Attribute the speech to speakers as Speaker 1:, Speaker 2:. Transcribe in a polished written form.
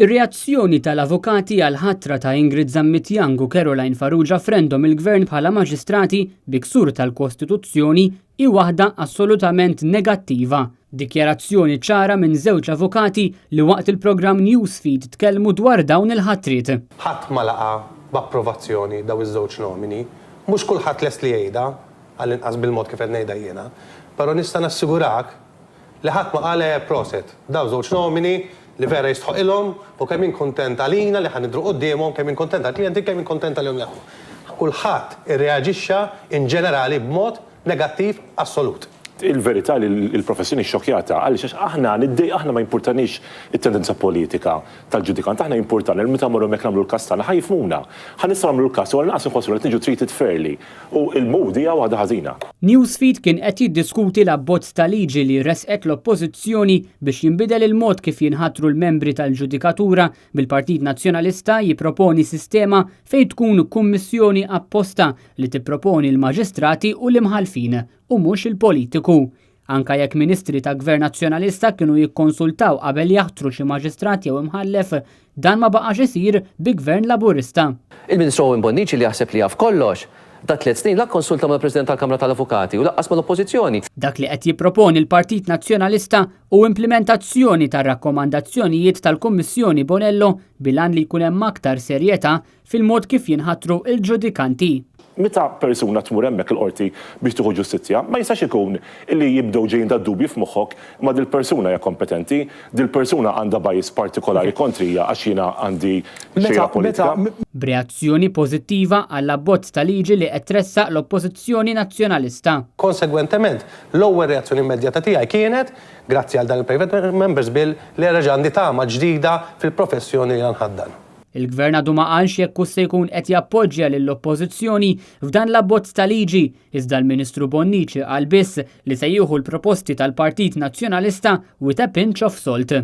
Speaker 1: Ir-reazzjoni tal-avukati għal ħatra ta' Ingrid Zammitjang u Caroline Farrugia frendhom il-Gvern bħala maġistrati biksur tal-Kostituzzjoni hi waħda assolutament negattiva. Dikjarazzjoni ċara minn żewġ avukati li waqt il-programm Newsfeed tkellmu dwar dawn il-ħatriet.
Speaker 2: Ħadd ma laqa b'approvazzjoni daw iż-żewġ nomini, mhux kulħadd lest li jgħidha għall-inqas bil-mod kif qed ngħidha jiena, però nista' nassigurak li ħadd ma qal proset daw żewġ nomini li vera jistħoqilhom u kemm inkuntent għalina li ħanidru qudiemhom, kemm inkuntent għall-klijenti, kemm inkuntent għalihom jaħu. Kulħadd irreaġixxa in ġenerali b'mod negattiv assolut.
Speaker 3: Il-verità li l-professjoni xokjata għaliex aħna ma importanix it-tendenza politika tal-ġudikant, aħna importani meta morru mek nagħmlu l-każ tagħna ħajfmuna. Ħanisra nagħmlu l-każ u naqas inħossu li tiġu treated fairly u l-modi hija waħda ħażina.
Speaker 1: Newsfeed kien qed jiddiskuti l-abbozz ta' liġi li resqet l-oppożizzjoni biex jinbidel il-mod kif jinħatru l-membri tal-ġudikatura bil-Partit Nazzjonalista jipproponi sistema fejn tkun kummissjoni apposta li tipproponi l-maġistrati u l-imħalfin u mhux il-politiku. Anka jekk ministri ta' Gvern Nazzjonalista kienu jikkonsultaw qabel jaħtru xi maġistrati jew imħallef, dan ma baqax isir bi Gvern Laburista.
Speaker 4: Il-Ministru Owen Bonnici li jaħseb li jaf kollox, ta' 3 snin la konsulta mal-President tal-Kamra tal-Avukati u laqqas mal-Oppożizzjoni.
Speaker 1: Dak li qed jipproponi l-Partit Nazzjonalista u implementazzjoni tar-rakkomandazzjonijiet tal-Kummissjoni Bonello bilan li jkun hemm aktar serjetà fil-mod kif jinħatru il-ġudikanti.
Speaker 3: Meta persuna tmur hemmhekk il-qorti biex tieħu ġustizzja, ma jistax ikun illi jibdew ġejjin da dubji f'moħħok ma dil-persuna hija kompetenti, dil-persuna għandha bajis partikolari kontrija għax jiena għandi xejra politika.
Speaker 1: B'reazzjoni pożittiva għall-abbozz ta' liġi li qed tressaq l-Oppożizzjoni Nazzjonalista.
Speaker 2: Konsegwentement, l-ewwel reazzjoni immedjata tiegħi kienet, grazzi għal dan il-Private Members Bill, li reġandi tama ġdida fil-professjoni li nħaddan.
Speaker 1: Il-Gvern għadu ma qalx jekk se jkun qed jappoġġja lill-Oppożizzjoni f'dan l-abbozz ta' liġi, iżda l-Ministru Bonnici qal biss li se jieħu l-proposti tal-Partit Nazzjonalista with a pinch of salt.